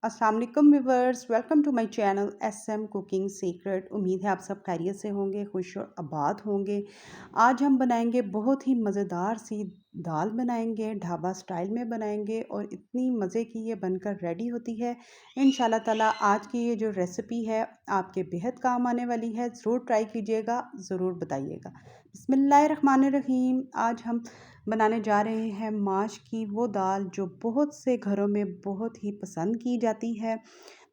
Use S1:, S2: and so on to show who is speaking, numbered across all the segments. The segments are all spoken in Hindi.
S1: अस्सलाम वालेकुम viewers, welcome to my channel SM cooking secret. उम्मीद है आप सब खैरियत से होंगे, खुश और आबाद होंगे। आज हम बनाएंगे बहुत ही मज़ेदार सी दाल बनाएंगे, ढाबा स्टाइल में बनाएंगे और इतनी मज़े की ये बनकर रेडी होती है। इंशाल्लाह ताला आज की ये जो रेसिपी है आपके बेहद काम आने वाली है। ज़रूर ट्राई कीजिएगा, ज़रूर बताइएगा। बिस्मिल्लाहिर्रहमानिर्रहीम। आज हम बनाने जा रहे हैं माश की वो दाल जो बहुत से घरों में बहुत ही पसंद की जाती है।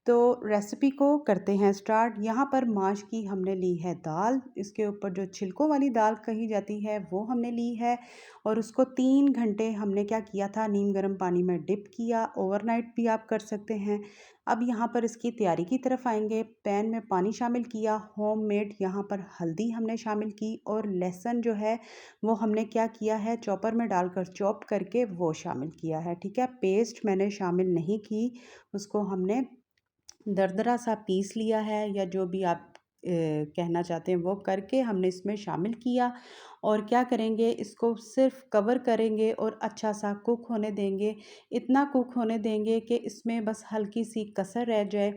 S1: तो रेसिपी को करते हैं स्टार्ट। यहाँ पर माश की हमने ली है दाल, इसके ऊपर जो छिलकों वाली दाल कही जाती है वो हमने ली है और उसको 3 घंटे हमने क्या किया था, नीम गर्म पानी में डिप किया। ओवरनाइट भी आप कर सकते हैं। अब यहाँ पर इसकी तैयारी की तरफ आएंगे। पैन में पानी शामिल किया, होममेड यहाँ पर हल्दी हमने शामिल की और लहसुन जो है वो हमने क्या किया है, चॉपर में डालकर चॉप करके वो शामिल किया है। ठीक है, पेस्ट मैंने शामिल नहीं की, उसको हमने दरदरा सा पीस लिया है या जो भी आप कहना चाहते हैं वो करके हमने इसमें शामिल किया। और क्या करेंगे, इसको सिर्फ कवर करेंगे और अच्छा सा कुक होने देंगे। इतना कुक होने देंगे कि इसमें बस हल्की सी कसर रह जाए।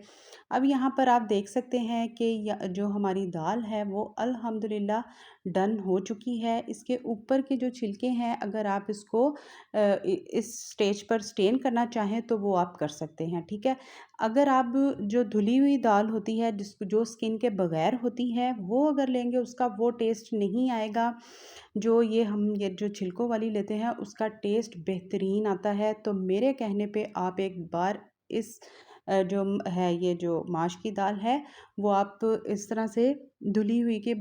S1: अब यहाँ पर आप देख सकते हैं कि जो हमारी दाल है वो अल्हम्दुलिल्लाह डन हो चुकी है। इसके ऊपर के जो छिलके हैं, अगर आप इसको इस स्टेज पर स्टेन करना चाहें तो वो आप कर सकते हैं। ठीक है, अगर आप जो धुली हुई दाल होती है जो स्किन के बगैर होती है वो अगर लेंगे, उसका वो टेस्ट नहीं आएगा जो ये जो छिलकों वाली लेते हैं, उसका टेस्ट बेहतरीन आता है। तो मेरे कहने पे आप एक बार इस जो है ये जो माश की दाल है वो आप इस तरह से धुली हुई के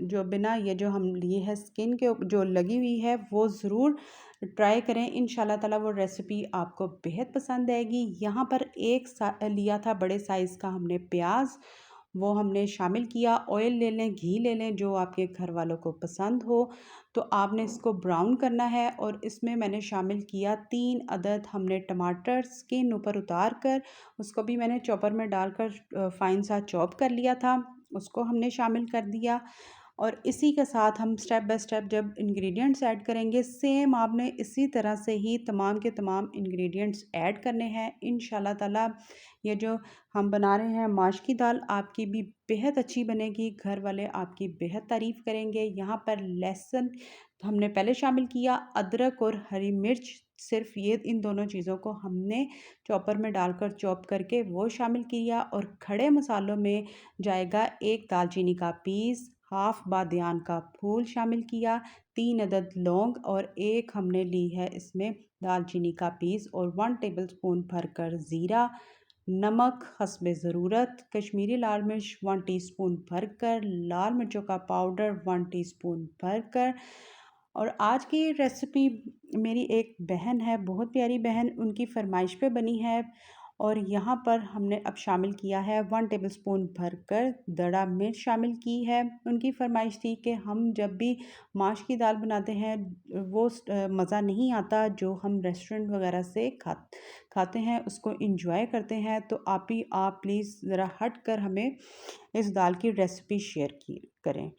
S1: जो बिना ये जो हम लिए है स्किन के जो लगी हुई है वो ज़रूर ट्राई करें। इंशाल्लाह ताला वो रेसिपी आपको बेहद पसंद आएगी। यहाँ पर लिया था बड़े साइज़ का हमने प्याज, वो हमने शामिल किया। ऑयल ले लें, घी ले लें, जो आपके घर वालों को पसंद हो। तो आपने इसको ब्राउन करना है और इसमें मैंने शामिल किया 3 अदद हमने टमाटर स्किन ऊपर उतार कर, उसको भी मैंने चॉपर में डालकर फाइन सा चॉप कर लिया था, उसको हमने शामिल कर दिया। और इसी के साथ हम स्टेप बाय स्टेप जब इंग्रेडिएंट्स ऐड करेंगे, सेम आपने इसी तरह से ही तमाम के तमाम इंग्रेडिएंट्स ऐड करने हैं। इंशाल्लाह ताला ये जो हम बना रहे हैं माश की दाल आपकी भी बेहद अच्छी बनेगी, घर वाले आपकी बेहद तारीफ़ करेंगे। यहाँ पर लहसुन हमने पहले शामिल किया, अदरक और हरी मिर्च, सिर्फ ये इन दोनों चीज़ों को हमने चॉपर में डालकर चॉप करके वो शामिल किया। और खड़े मसालों में जाएगा एक दालचीनी का पीस, हाफ बादियान का फूल शामिल किया, 3 अदद लौंग और एक हमने ली है इसमें दालचीनी का पीस और 1 टेबलस्पून भरकर ज़ीरा, नमक हस्बे ज़रूरत, कश्मीरी लाल मिर्च 1 टीस्पून भरकर, लाल मिर्चों का पाउडर 1 टीस्पून भरकर। और आज की रेसिपी मेरी एक बहन है, बहुत प्यारी बहन, उनकी फरमाइश पे बनी है। और यहाँ पर हमने अब शामिल किया है 1 टेबलस्पून भरकर दड़ा मिर्च शामिल की है। उनकी फरमाइश थी कि हम जब भी माश की दाल बनाते हैं वो मज़ा नहीं आता जो हम रेस्टोरेंट वगैरह से खाते हैं, उसको इंजॉय करते हैं। तो आप प्लीज़ ज़रा हट कर हमें इस दाल की रेसिपी शेयर की करें।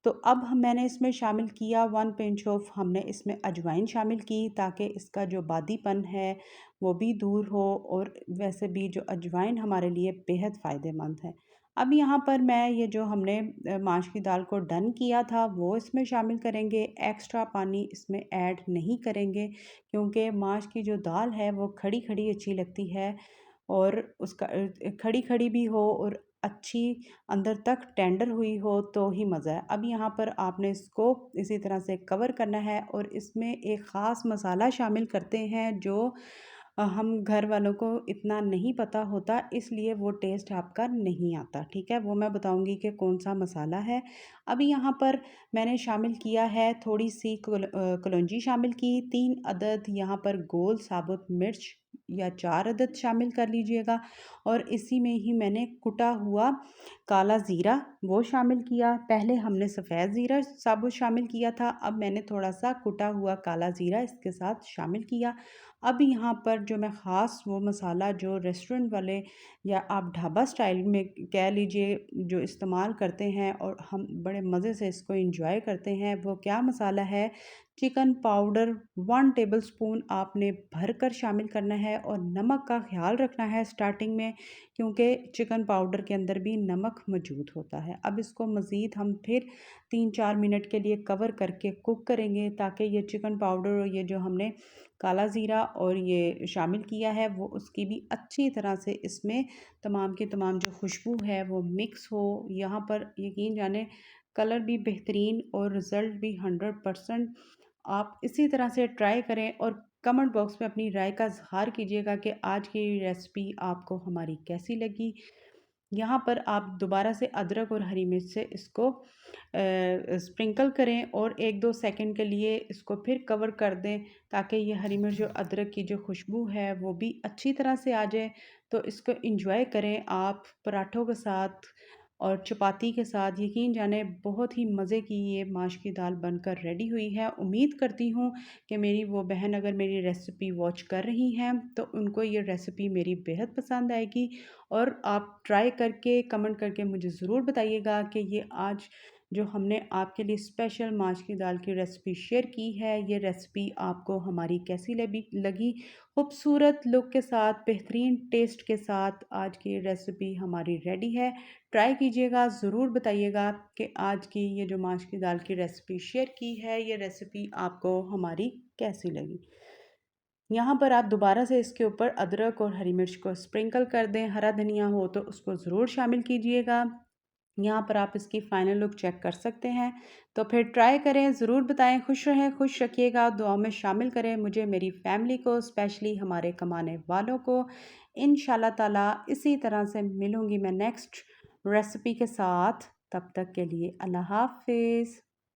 S1: तो अब मैंने इसमें शामिल किया 1 पिंच ऑफ, हमने इसमें अजवाइन शामिल की ताकि इसका जो बादीपन है वो भी दूर हो। और वैसे भी जो अजवाइन हमारे लिए बेहद फ़ायदेमंद है। अब यहाँ पर मैं ये जो हमने माश की दाल को डन किया था वो इसमें शामिल करेंगे। एक्स्ट्रा पानी इसमें ऐड नहीं करेंगे क्योंकि माश की जो दाल है वो खड़ी खड़ी अच्छी लगती है और उसका खड़ी खड़ी भी हो और अच्छी अंदर तक टेंडर हुई हो तो ही मज़ा है। अब यहाँ पर आपने इसको इसी तरह से कवर करना है और इसमें एक ख़ास मसाला शामिल करते हैं जो हम घर वालों को इतना नहीं पता होता, इसलिए वो टेस्ट आपका नहीं आता। ठीक है, वो मैं बताऊंगी कि कौन सा मसाला है। अभी यहाँ पर मैंने शामिल किया है थोड़ी सी कलौंजी शामिल की, 3 अदद यहाँ पर गोल साबुत मिर्च या 4 अदद शामिल कर लीजिएगा। और इसी में ही मैंने कुटा हुआ काला ज़ीरा वो शामिल किया। पहले हमने सफ़ेद ज़ीरा साबुत शामिल किया था, अब मैंने थोड़ा सा कुटा हुआ काला ज़ीरा इसके साथ शामिल किया। अब यहाँ पर जो मैं ख़ास वो मसाला जो रेस्टोरेंट वाले या आप ढाबा स्टाइल में कह लीजिए जो इस्तेमाल करते हैं और हम बड़े मज़े से इसको इंजॉय करते हैं, वो क्या मसाला है चिकन पाउडर 1 टेबलस्पून आपने भरकर शामिल करना है और नमक का ख़्याल रखना है स्टार्टिंग में, क्योंकि चिकन पाउडर के अंदर भी नमक मौजूद होता है। अब इसको मज़ीद हम फिर 3-4 मिनट के लिए कवर करके कुक करेंगे, ताकि ये चिकन पाउडर और ये जो हमने काला ज़ीरा और ये शामिल किया है वो उसकी भी अच्छी तरह से इसमें तमाम की तमाम जो खुशबू है वो मिक्स हो। यहाँ पर यकीन जाने कलर भी बेहतरीन और रिज़ल्ट भी 100%। आप इसी तरह से ट्राई करें और कमेंट बॉक्स में अपनी राय का इज़हार कीजिएगा कि आज की रेसिपी आपको हमारी कैसी लगी। यहाँ पर आप दोबारा से अदरक और हरी मिर्च से इसको स्प्रिंकल करें और 1-2 सेकंड के लिए इसको फिर कवर कर दें, ताकि ये हरी मिर्च और अदरक की जो खुशबू है वो भी अच्छी तरह से आ जाए। तो इसको एंजॉय करें आप पराठों के साथ और चपाती के साथ। यकीन जाने बहुत ही मज़े की ये माश की दाल बनकर रेडी हुई है। उम्मीद करती हूँ कि मेरी वो बहन अगर मेरी रेसिपी वॉच कर रही हैं तो उनको ये रेसिपी मेरी बेहद पसंद आएगी, और आप ट्राई करके कमेंट करके मुझे ज़रूर बताइएगा कि ये आज जो हमने आपके लिए स्पेशल माश की दाल की रेसिपी शेयर की है, ये रेसिपी आपको हमारी कैसी लगी। खूबसूरत लुक के साथ, बेहतरीन टेस्ट के साथ आज की रेसिपी हमारी रेडी है। ट्राई कीजिएगा, ज़रूर बताइएगा कि आज की ये जो माश की दाल की रेसिपी शेयर की है, ये रेसिपी आपको हमारी कैसी लगी। यहाँ पर आप दोबारा से इसके ऊपर अदरक और हरी मिर्च को स्प्रिंकल कर दें, हरा धनिया हो तो उसको ज़रूर शामिल कीजिएगा। यहाँ पर आप इसकी फ़ाइनल लुक चेक कर सकते हैं। तो फिर ट्राई करें, ज़रूर बताएं। खुश रहें, खुश रखिएगा, दुआओं में शामिल करें मुझे, मेरी फैमिली को, स्पेशली हमारे कमाने वालों को। इंशाल्लाह ताला इसी तरह से मिलूँगी मैं नेक्स्ट रेसिपी के साथ। तब तक के लिए अल्लाह हाफ़िज़।